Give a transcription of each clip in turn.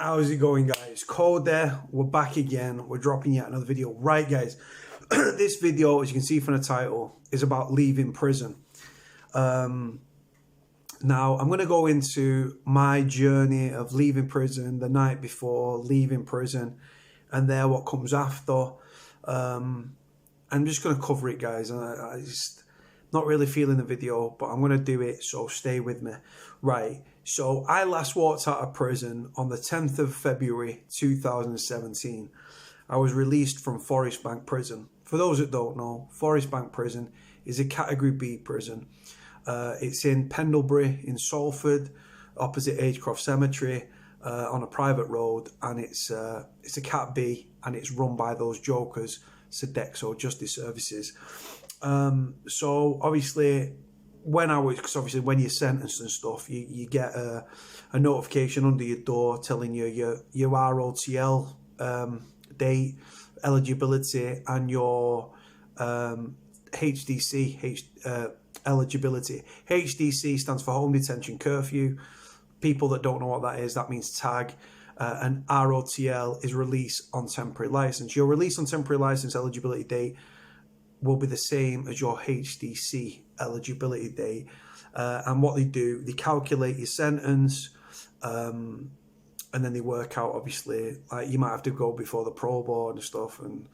How's it going, guys? Cody, we're back again. We're dropping yet another video. Right, guys, this video, as you can see from the title, is about leaving prison. Now, I'm going to go into my journey of leaving prison, the night before, leaving prison, and then what comes after. I'm just going to cover it, guys. I just not really feeling the video, but I'm going to do it, so stay with me. Right, so I last walked out of prison on the 10th of February 2017. I was released from Forest Bank Prison. For those that don't know, Forest Bank Prison is a Category B prison. It's in Pendlebury in Salford, opposite Agecroft Cemetery, on a private road, and it's a Cat B, and it's run by those jokers, Sodexo Justice Services. So obviously, because obviously when you're sentenced and stuff, you get a notification under your door telling you your ROTL date, eligibility, and your HDC eligibility. HDC stands for Home Detention Curfew. People that don't know what that is, that means tag. And ROTL is release on temporary license. Your release on temporary license eligibility date will be the same as your HDC eligibility date. And what they do, they calculate your sentence, and then they work out, obviously, like you might have to go before the pro board and stuff, and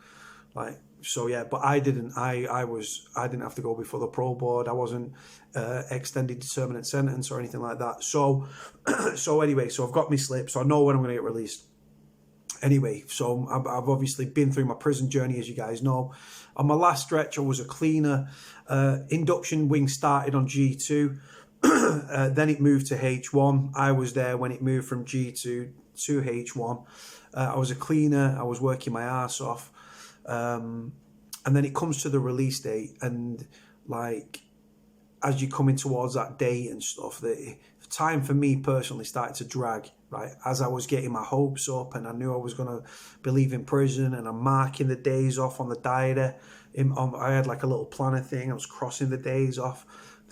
like, so yeah, but I didn't have to go before the pro board. I wasn't extended determinate sentence or anything like that. So anyway, so I've got my slip, so I know when I'm going to get released. Anyway, so I've obviously been through my prison journey, as you guys know. On my last stretch, I was a cleaner. Induction wing started on G2. Then it moved to H1. I was there when it moved from G2 to H1. I was a cleaner. I was working my ass off. And then it comes to the release date. And like, as you're coming towards that date and stuff, the time for me personally started to drag, right? As I was getting my hopes up and I knew I was going to be leaving prison, and I'm marking the days off on the diary. I had like a little planner thing. I was crossing the days off,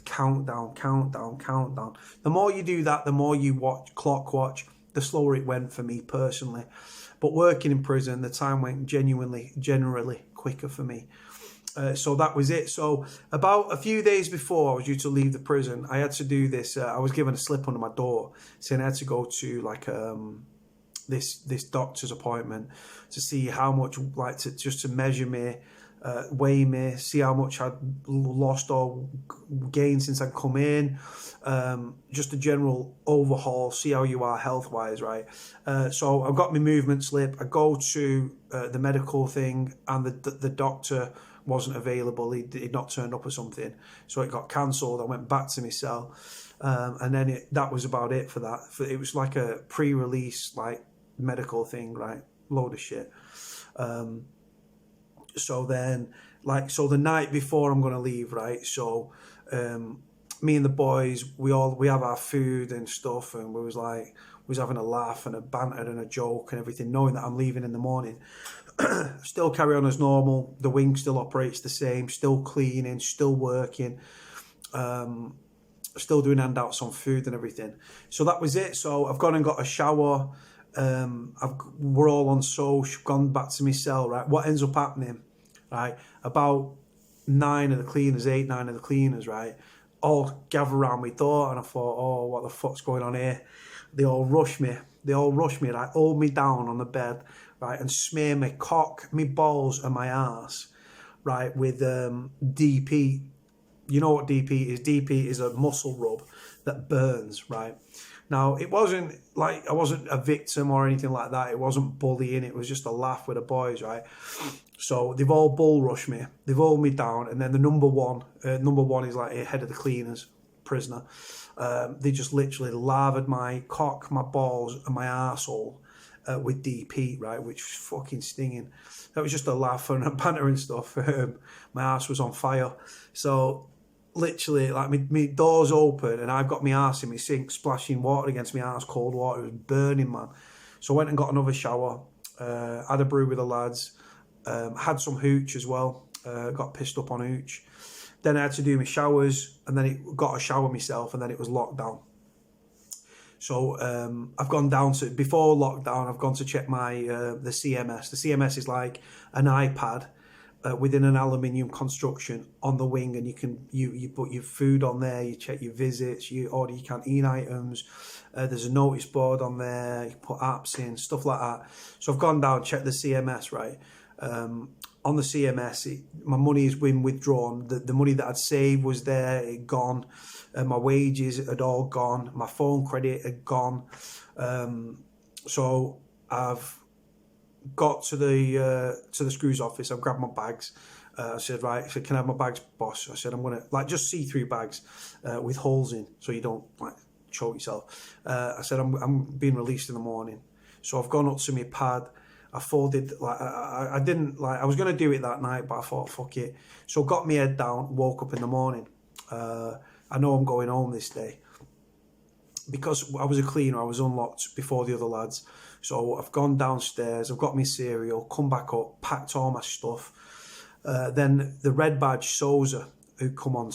countdown. The more you do that, the more you clock watch, the slower it went for me personally. But working in prison, the time went generally quicker for me. So that was it. So about a few days before I was due to leave the prison, I had to do this. I was given a slip under my door saying I had to go to like this doctor's appointment to see how much, like, to measure me, weigh me, see how much I'd lost or gained since I'd come in, just a general overhaul, see how you are health wise, right? So I've got my movement slip. I go to the medical thing, and the doctor wasn't available. He'd not turned up or something, so it got cancelled. I went back to my cell, and then that was about it for that. It was like a pre-release, like, medical thing, right? Load of shit. So then, like, so the night before I'm gonna leave, right? So me and the boys, we have our food and stuff, and we was having a laugh and a banter and a joke and everything, knowing that I'm leaving in the morning. Still carry on as normal. The wing still operates the same, still cleaning, still working, still doing handouts on food and everything. So that was it. So I've gone and got a shower. We're all on social, gone back to my cell, right? What ends up happening, right? About 9 of the cleaners, right, all gather around my door, and I thought, oh, what the fuck's going on here? They all rush me, like, hold me down on the bed, right, and smear my cock, my balls, and my ass, right, with DP. You know what DP is? DP is a muscle rub that burns, right? Now, it wasn't like I wasn't a victim or anything like that. It wasn't bullying. It was just a laugh with the boys, right? So they've all bull rushed me. They've hold me down, and then the number one is like head of the cleaners, prisoner. They just literally lathered my cock, my balls, and my arsehole with DP, right, which was fucking stinging. That was just a laugh and a banter and stuff. My arse was on fire. So literally, like, my door's open and I've got my arse in my sink, splashing water against my arse, cold water. It was burning, man. So I went and got another shower, had a brew with the lads, had some hooch as well, got pissed up on hooch. Then I had to do my showers, and then got a shower myself, and then it was lockdown. So I've gone down to, before lockdown, I've gone to check my the CMS. The CMS is like an iPad within an aluminium construction on the wing, and you put your food on there, you check your visits, you order your canteen items. There's a notice board on there, you put apps in, stuff like that. So I've gone down, checked the CMS, right? On the CMS, my money has been withdrawn. The money that I'd saved was there, it gone. My wages had all gone. My phone credit had gone. So I've got to the screws office. I've grabbed my bags. I said, right, I said, can I have my bags, boss? I said, I'm going to, like, just see-through bags with holes in so you don't, like, choke yourself. I said, I'm being released in the morning. So I've gone up to my pad. I folded, like, I didn't, like, I was going to do it that night, but I thought, fuck it. So got my head down, woke up in the morning. I know I'm going home this day. Because I was a cleaner, I was unlocked before the other lads. So I've gone downstairs, I've got my cereal, come back up, packed all my stuff. Then the red badge Souza, who come on,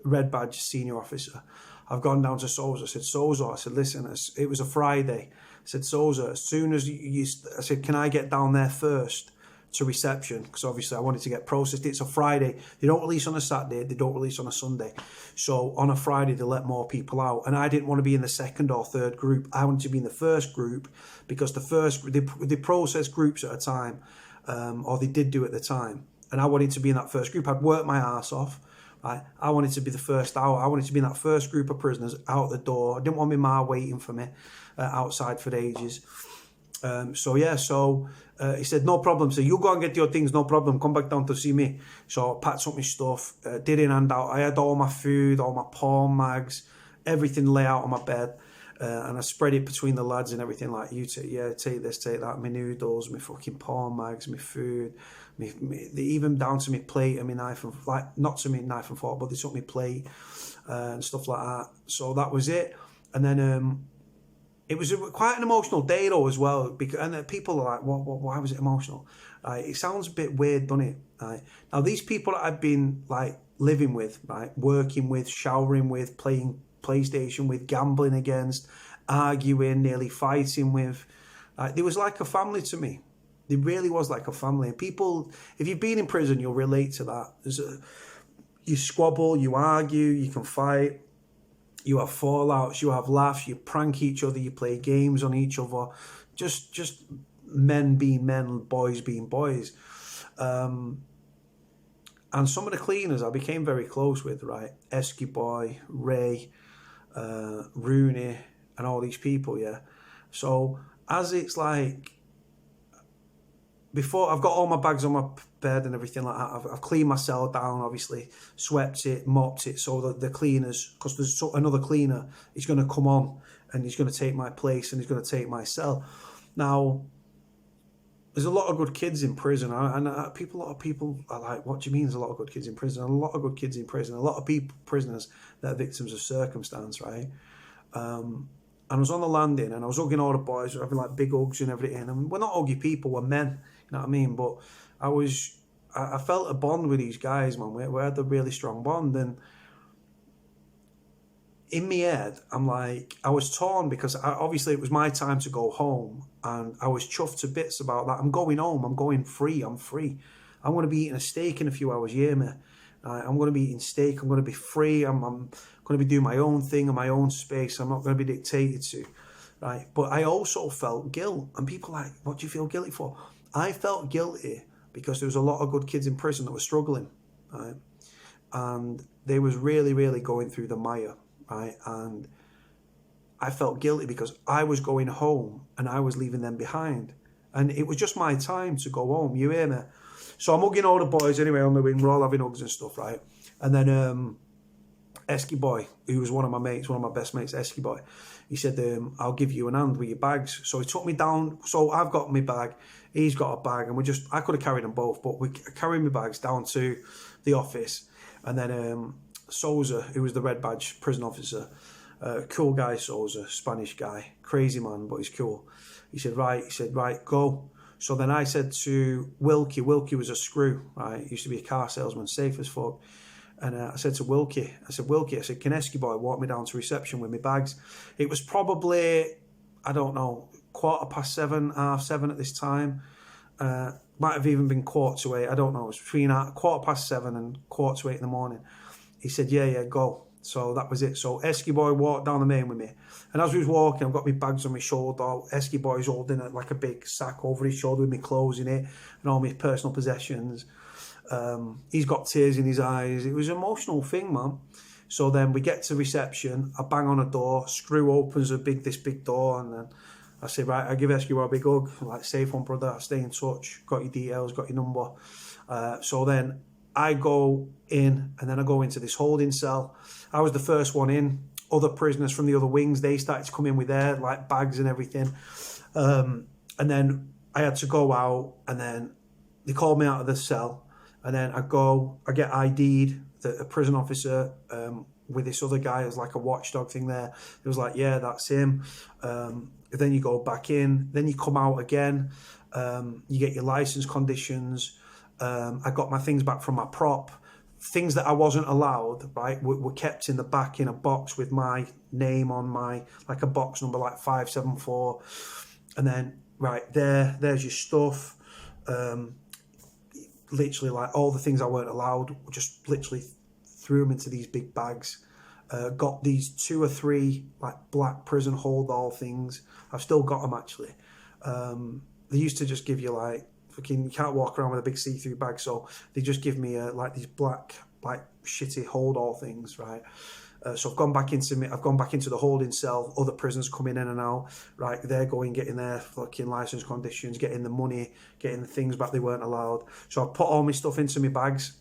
red badge senior officer, I've gone down to Souza. I said, Souza, I said, listen, it was a Friday. I said, Souza, as soon as I said, can I get down there first to reception? Because obviously I wanted to get processed. It's a Friday. They don't release on a Saturday. They don't release on a Sunday. So on a Friday, they let more people out. And I didn't want to be in the second or third group. I wanted to be in the first group because the first, they process groups at a time, or they did do at the time. And I wanted to be in that first group. I'd worked my ass off. Right? I wanted to be the first out. I wanted to be in that first group of prisoners out the door. I didn't want my ma waiting for me outside for ages. So he said, no problem. So you go and get your things, no problem. Come back down to see me. So I packed up my stuff, didn't hand out. I had all my food, all my porn mags, everything lay out on my bed. And I spread it between the lads and everything, like, take this, take that, my noodles, my fucking porn mags, my food, even down to my plate and my knife, and, like, not to me knife and fork, but they took my plate and stuff like that. So that was it. And then it was quite an emotional day though as well, because, and people are like, why was it emotional? It sounds a bit weird, doesn't it? Now these people that I've been, like, living with, right, working with, showering with, playing PlayStation with, gambling against, arguing, nearly fighting with, they was like a family to me. They really was like a family. And people, if you've been in prison, you'll relate to that. You squabble, you argue, you can fight, you have fallouts, you have laughs, you prank each other, you play games on each other. Just men being men, boys being boys. And some of the cleaners I became very close with, right? Esky Boy, Ray, Rooney, and all these people, yeah. So as it's like, before, I've got all my bags on my bed and everything like that. I've cleaned my cell down, obviously, swept it, mopped it, so that the cleaners, because there's another cleaner, he's going to come on and he's going to take my place and he's going to take my cell. Now, there's a lot of good kids in prison, and a lot of people are like, what do you mean there's a lot of good kids in prison? A lot of good kids in prison, a lot of people, prisoners that are victims of circumstance, right? And I was on the landing and I was hugging all the boys, having like big hugs and everything. And we're not huggy people, we're men, you know what I mean? But I felt a bond with these guys, man. We had a really strong bond. And in my head, I'm like, I was torn because obviously it was my time to go home. And I was chuffed to bits about that. I'm going home, I'm going free, I'm free. I'm going to be eating a steak in a few hours, yeah, mate. I'm going to be eating steak, I'm going to be free, I'm going to be doing my own thing in my own space. I'm not going to be dictated to, right? But I also felt guilt, and people are like, what do you feel guilty for? I felt guilty because there was a lot of good kids in prison that were struggling, right? And they was really, really going through the mire, right? And I felt guilty because I was going home and I was leaving them behind. And it was just my time to go home, you hear me? So I'm hugging all the boys anyway on the wing, we're all having hugs and stuff, right? And then Esky Boy, who was one of my mates, one of my best mates, Esky Boy, he said, I'll give you an hand with your bags. So he took me down, so I've got my bag, he's got a bag, and I could have carried them both, but we carried my bags down to the office. And then Souza, who was the red badge prison officer, cool guy, Souza, Spanish guy, crazy man, but he's cool. He said, right, go. So then I said to Wilkie was a screw, right? He used to be a car salesman, safe as fuck. And I said to Wilkie, can Esky boy walk me down to reception with my bags? It was probably, I don't know, 7:15, 7:30 at this time. Might have even been 7:45. I don't know. It was between 7:15 and 7:45 in the morning. He said, yeah, go. So that was it. So Esky boy walked down the main with me. And as we was walking, I've got my bags on my shoulder. Esky boy's holding it like a big sack over his shoulder with me clothes in it and all my personal possessions. He's got tears in his eyes. It was an emotional thing, man. So then we get to reception. I bang on a door. Screw opens this big door. And then I say, right, I give Esky boy a big hug. I'm like, safe one, brother. Stay in touch. Got your details. Got your number. So then I go in, and then I go into this holding cell. I was the first one in. Other prisoners from the other wings, they started to come in with their like bags and everything. And then I had to go out, and then they called me out of the cell. And then I get ID'd, a prison officer with this other guy as like a watchdog thing there. It was like, yeah, that's him. Then you go back in, then you come out again. You get your license conditions. I got my things back from my prop. Things that I wasn't allowed, right, were kept in the back in a box with my name on like a box number like 574. And then, right, there's your stuff. Literally, like all the things I weren't allowed, just literally threw them into these big bags. Got these 2 or 3 like black prison hold all things. I've still got them actually. They used to just give you like, you can't walk around with a big see-through bag, so they just give me like these black, like shitty hold all things, right? So I've gone back into the holding cell. Other prisoners coming in and out, right? They're going, getting their fucking license conditions, getting the money, getting the things back they weren't allowed. So I put all my stuff into my bags.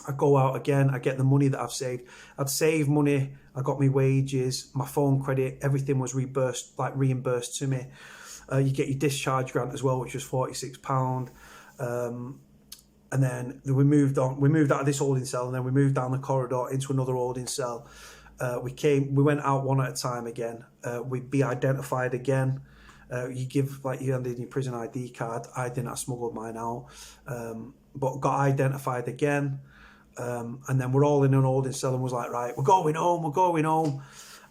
I go out again. I get the money that I've saved. I'd saved money. I got my wages, my phone credit, everything was reimbursed to me. You get your discharge grant as well, which was £46. And then we moved on. We moved out of this holding cell, and then we moved down the corridor into another holding cell. We went out one at a time again. We'd be identified again. You handed your prison ID card. I didn't. I smuggled mine out, but got identified again. And then we're all in an holding cell, and was like, right, we're going home.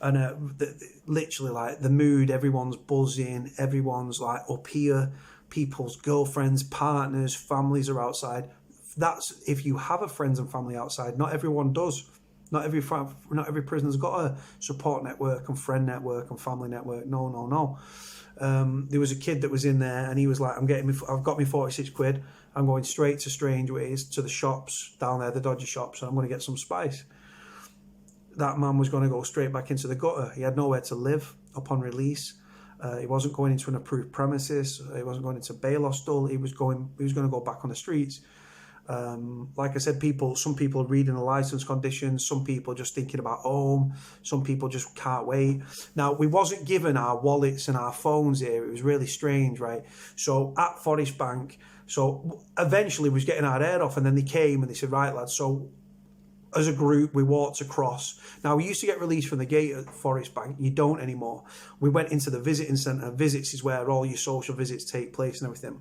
And literally, like the mood, everyone's buzzing, everyone's like up here. People's girlfriends, partners, families are outside. That's if you have a friends and family outside. Not everyone does. Not every prisoner's got a support network and friend network and family network. No. There was a kid that was in there, and he was like, I've got me 46 quid. I'm going straight to Strangeways, to the shops down there, the dodgy shops, and I'm going to get some spice. That man was going to go straight back into the gutter. He had nowhere to live upon release. He wasn't going into an approved premises. He wasn't going into bail hostel. He was going to go back on the streets. Like I said, some people are reading the license conditions. Some people just thinking about home. Some people just can't wait. Now, we wasn't given our wallets and our phones here. It was really strange, right? So at Forest Bank, so eventually we was getting our head off, and then they came and they said, right, lads, so as a group, we walked across. Now, we used to get released from the gate at Forest Bank. You don't anymore. We went into the visiting centre. Visits is where all your social visits take place and everything.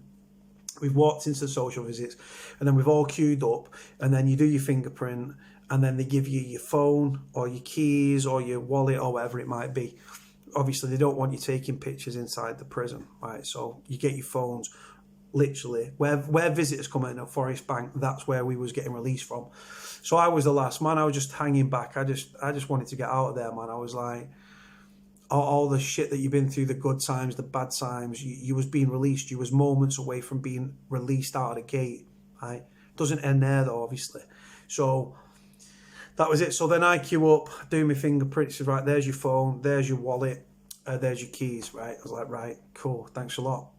We've walked into the social visits, and then we've all queued up, and then you do your fingerprint, and then they give you your phone or your keys or your wallet or whatever it might be. Obviously, they don't want you taking pictures inside the prison, right? So you get your phones. Literally, where visitors come in at Forest Bank, that's where we was getting released from. So I was the last man. I was just hanging back. I just wanted to get out of there, man. I was like, all the shit that you've been through, the good times, the bad times, you was being released. You was moments away from being released out of the gate, right? Doesn't end there though, obviously. So that was it. So then I queue up, do my fingerprints. Right, there's your phone, there's your wallet, there's your keys, right? I was like, right, cool, thanks a lot.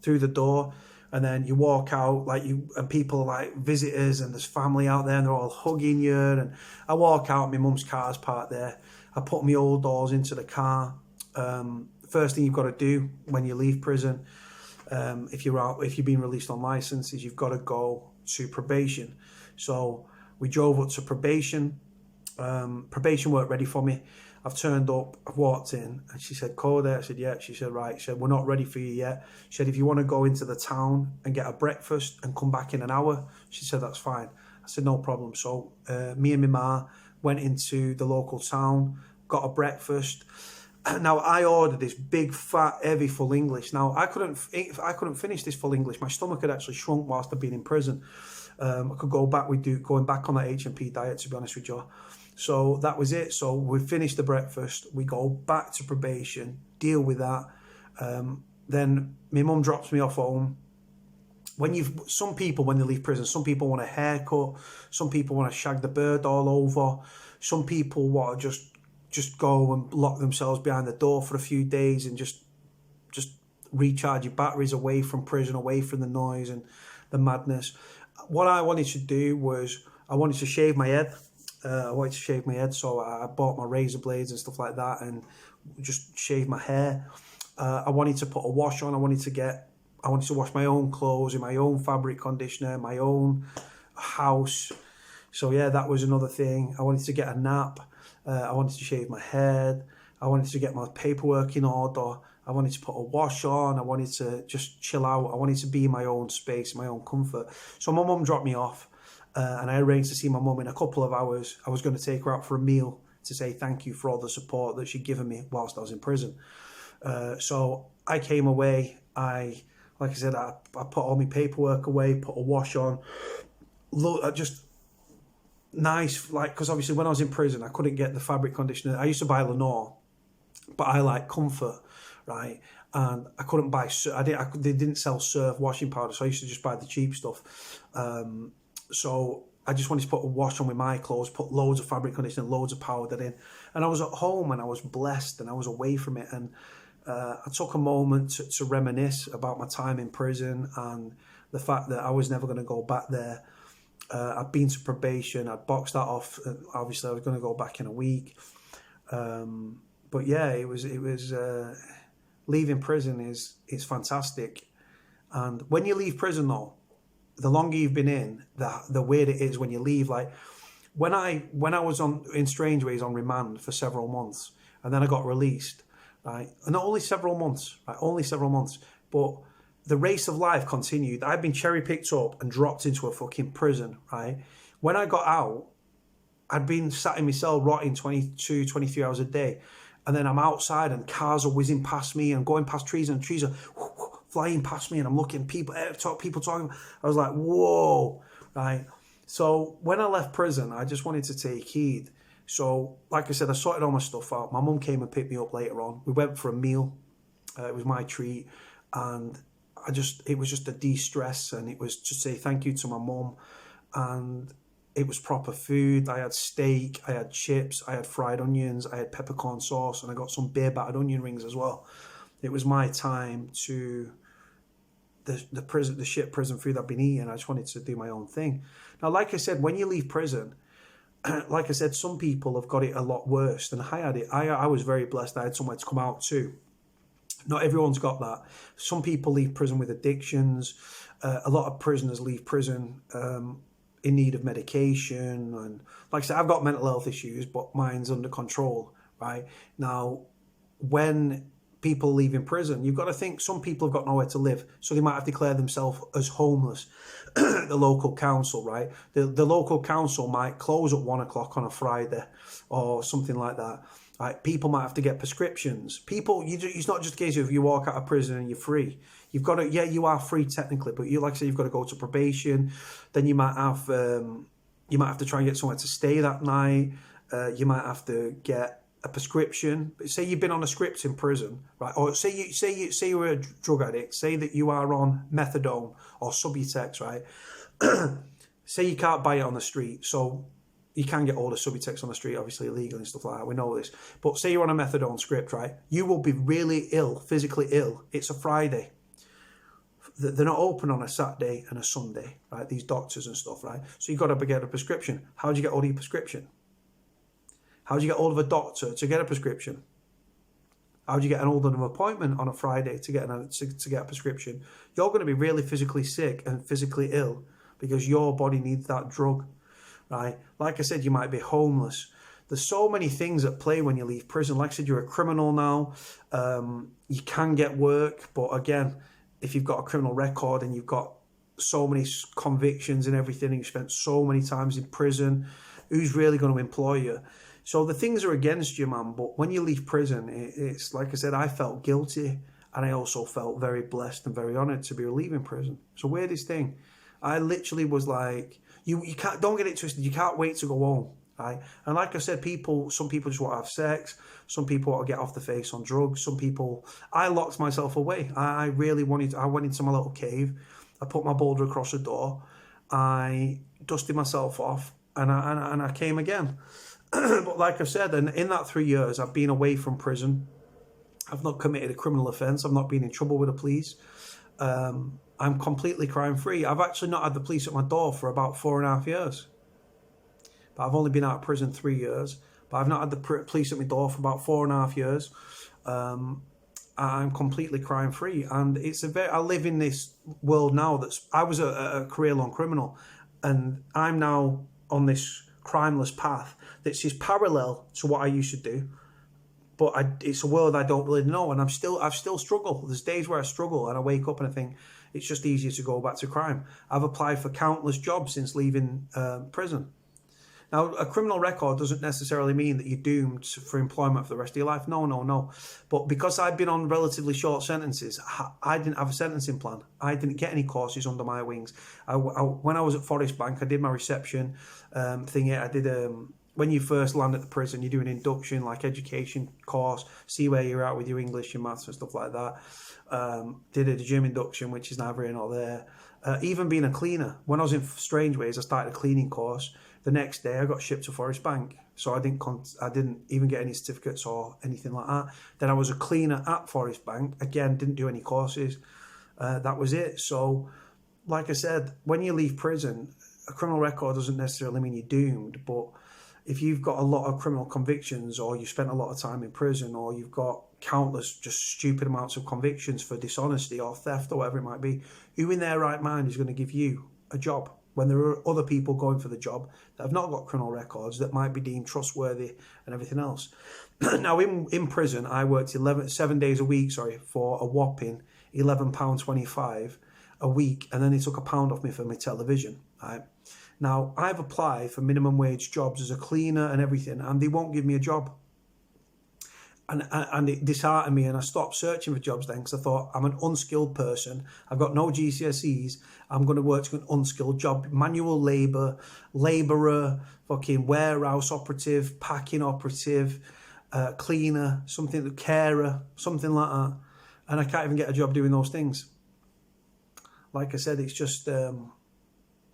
Through the door, and then you walk out, and people are like visitors, and there's family out there, and they're all hugging you. And I walk out, my mum's car's parked there. I put my old doors into the car. First thing you've got to do when you leave prison, if you've been released on license, is you've got to go to probation. So we drove up to probation. Probation weren't ready for me. I've turned up, I've walked in, and she said, Cody. I said, yeah. She said, right. She said, we're not ready for you yet. She said, if you want to go into the town and get a breakfast and come back in an hour, she said, that's fine. I said, no problem. So me and my ma went into the local town, got a breakfast. Now I ordered this big, fat, heavy full English. Now I couldn't finish this full English. My stomach had actually shrunk whilst I'd been in prison. I could go back going back on that H&P diet, to be honest with you. So that was it. So we finished the breakfast. We go back to probation, deal with that. Then my mum drops me off home. Some people, when they leave prison, some people want a haircut, some people want to shag the bird all over, some people want to just go and lock themselves behind the door for a few days and just recharge your batteries away from prison, away from the noise and the madness. What I wanted to do was I wanted to shave my head. So I bought my razor blades and stuff like that and just shave my hair. I wanted to put a wash on. I wanted to wash my own clothes in my own fabric conditioner, my own house. So yeah, that was another thing. I wanted to get a nap. I wanted to shave my head. I wanted to get my paperwork in order. I wanted to put a wash on. I wanted to just chill out. I wanted to be in my own space, my own comfort. So my mum dropped me off and I arranged to see my mum in a couple of hours. I was going to take her out for a meal to say thank you for all the support that she'd given me whilst I was in prison. So I came away. Like I said, I put all my paperwork away, put a wash on. Just nice, like, because obviously when I was in prison, I couldn't get the fabric conditioner. I used to buy Lenore, but I like Comfort, right? And I couldn't buy, they didn't sell Surf washing powder, so I used to just buy the cheap stuff. So I just wanted to put a wash on with my clothes, put loads of fabric conditioner, loads of powder in. And I was at home and I was blessed and I was away from it. And I took a moment to reminisce about my time in prison and the fact that I was never going to go back there. I'd been to probation. I'd boxed that off. Obviously, I was going to go back in a week. But yeah, it was leaving prison is fantastic. And when you leave prison, though, the longer you've been in, the weird it is when you leave. Like when I was in Strangeways on remand for several months, and then I got released. Right, and not only several months, right, only several months, but the race of life continued. I'd been cherry picked up and dropped into a fucking prison, right? When I got out, I'd been sat in my cell rotting 22, 23 hours a day. And then I'm outside and cars are whizzing past me and going past trees and trees are flying past me and I'm looking people talking. I was like, whoa, right? So when I left prison, I just wanted to take heed. So, like I said, I sorted all my stuff out. My mum came and picked me up later on. We went for a meal. It was my treat. And it was just a de-stress. And it was to say thank you to my mum. And it was proper food. I had steak, I had chips, I had fried onions, I had peppercorn sauce, and I got some beer battered onion rings as well. It was my time to the shit prison food I've been eating. I just wanted to do my own thing. Now, like I said, when you leave prison, like I said, some people have got it a lot worse than I had it. I was very blessed. I had somewhere to come out to. Not everyone's got that. Some people leave prison with addictions. A lot of prisoners leave prison in need of medication. And like I said, I've got mental health issues, but mine's under control, right? Now, when people leave in prison, you've got to think some people have got nowhere to live, so they might have declared themselves as homeless. The local council, right? The local council might close at 1 o'clock on a Friday or something like that. Right? People might have to get prescriptions. It's not just a case of you walk out of prison and you're free. You've got to, you are free technically, but like I say, you've got to go to probation. Then you might have to try and get somewhere to stay that night. You might have to get a prescription. Say you've been on a script in prison, right? Or say you're a drug addict. Say that you are on methadone or Subutex, right? Say you can't buy it on the street, so you can get all the Subutex on the street, obviously illegal and stuff like that. We know this. But say you're on a methadone script, right? You will be really ill, physically ill. It's a Friday. They're not open on a Saturday and a Sunday, right? These doctors and stuff, right? So you've got to get a prescription. How do you get hold of your prescription? How do you get hold of a doctor to get a prescription? How do you get hold of an appointment on a Friday to get a prescription? You're going to be really physically sick and physically ill because your body needs that drug, right? Like I said, you might be homeless. There's so many things at play when you leave prison. Like I said, you're a criminal now. You can get work, but again, if you've got a criminal record and you've got so many convictions and everything, and you spent so many times in prison. Who's really going to employ you? So the things are against you, man. But when you leave prison, it's like I said, I felt guilty, and I also felt very blessed and very honoured to be leaving prison. It's the weirdest thing. I literally was like, you can't, don't get it twisted. You can't wait to go home, right? And like I said, some people just want to have sex. Some people want to get off the face on drugs. Some people, I locked myself away. I really wanted, I went into my little cave. I put my boulder across the door. I dusted myself off, and I came again. But like I said, and in that 3 years, I've been away from prison. I've not committed a criminal offence. I've not been in trouble with the police. I'm completely crime-free. I've actually not had the police at my door for about 4.5 years. But I've only been out of prison 3 years. But I've not had the police at my door for about 4.5 years. I'm completely crime-free. And it's I live in this world now I was a career-long criminal. And I'm now on this crimeless path that's just parallel to what I used to do. But it's a world I don't really know, and I've still struggled. There's days where I struggle, and I wake up and I think it's just easier to go back to crime. I've applied for countless jobs since leaving prison. Now, a criminal record doesn't necessarily mean that you're doomed for employment for the rest of your life. No. But because I've been on relatively short sentences, I didn't have a sentencing plan. I didn't get any courses under my wings. When I was at Forest Bank, I did my reception thing. I did when you first land at the prison, you do an induction, like education course, see where you're at with your English, your maths and stuff like that. Did a gym induction, which is neither here nor there. Even being a cleaner. When I was in Strangeways, I started a cleaning course. The next day, I got shipped to Forest Bank. So I didn't even get any certificates or anything like that. Then I was a cleaner at Forest Bank. Again, didn't do any courses. That was it. So, like I said, when you leave prison, a criminal record doesn't necessarily mean you're doomed, but if you've got a lot of criminal convictions, or you spent a lot of time in prison, or you've got countless just stupid amounts of convictions for dishonesty or theft or whatever it might be, who in their right mind is going to give you a job when there are other people going for the job that have not got criminal records that might be deemed trustworthy and everything else? Now, in prison, I worked 7 days a week, for a whopping £11.25 a week, and then they took £1 off me for my television, right? Now, I've applied for minimum wage jobs as a cleaner and everything, and they won't give me a job. And it disheartened me, and I stopped searching for jobs then, because I thought, I'm an unskilled person. I've got no GCSEs. I'm going to work to an unskilled job. Manual labour, labourer, fucking warehouse operative, packing operative, cleaner, carer, something like that. And I can't even get a job doing those things. Like I said, it's just...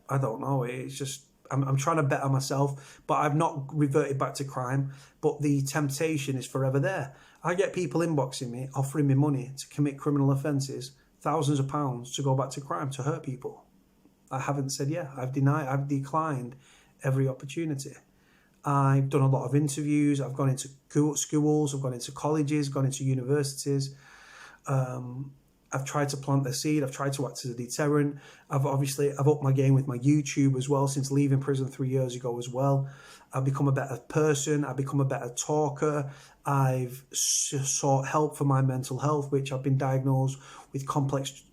I don't know. It's just I'm trying to better myself, but I've not reverted back to crime. But the temptation is forever there. I get people inboxing me, offering me money to commit criminal offences, thousands of pounds to go back to crime, to hurt people. I haven't said yeah. I've declined every opportunity. I've done a lot of interviews. I've gone into schools. I've gone into colleges. Gone into universities. I've tried to plant the seed. I've tried to act as a deterrent. I've upped my game with my YouTube as well since leaving prison 3 years ago as well. I've become a better person. I've become a better talker. I've sought help for my mental health, which I've been diagnosed with complex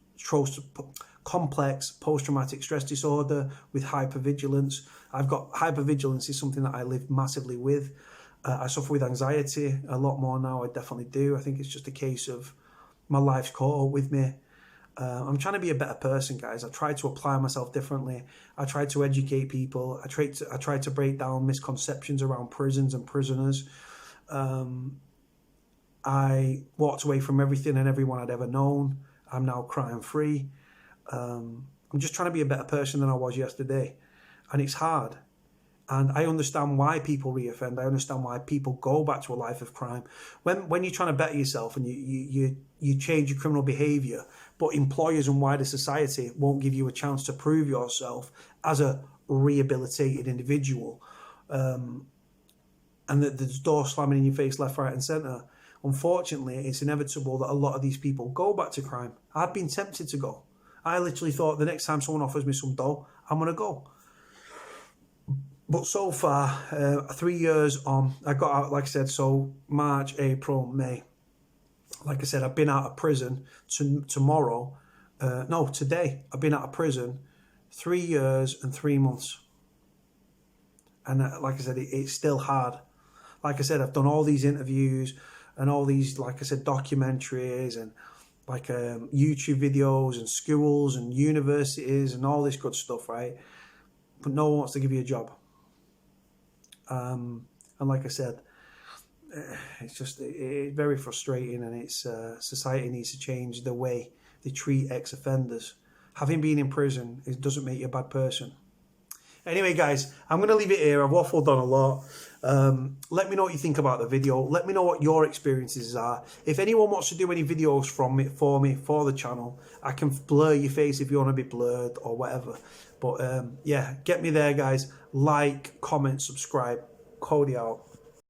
post-traumatic stress disorder with hypervigilance. I've got hypervigilance is something that I live massively with. I suffer with anxiety a lot more now. I definitely do. I think it's just a case of my life's caught up with me. I'm trying to be a better person, guys. I try to apply myself differently. I try to educate people. I try to break down misconceptions around prisons and prisoners. I walked away from everything and everyone I'd ever known. I'm now crime-free. I'm just trying to be a better person than I was yesterday. And it's hard. And I understand why people reoffend. I understand why people go back to a life of crime. When you're trying to better yourself and you change your criminal behaviour, but employers and wider society won't give you a chance to prove yourself as a rehabilitated individual, and the door slamming in your face left, right and centre, unfortunately, it's inevitable that a lot of these people go back to crime. I've been tempted to go. I literally thought the next time someone offers me some dough, I'm going to go. But so far, 3 years on, I got out, like I said, so March, April, May. Like I said, I've been out of prison tomorrow. No, today I've been out of prison 3 years and 3 months. And like I said, it's still hard. Like I said, I've done all these interviews and all these, like I said, documentaries and like YouTube videos and schools and universities and all this good stuff, right? But no one wants to give you a job. And like I said, it's very frustrating, and it's society needs to change the way they treat ex-offenders. Having been in prison, it doesn't make you a bad person. Anyway, guys, I'm going to leave it here. I've waffled on a lot. Let me know what you think about the video. Let me know what your experiences are. If anyone wants to do any videos for the channel, I can blur your face if you want to be blurred or whatever. But yeah, get me there, guys. Like, comment, subscribe. Cody out.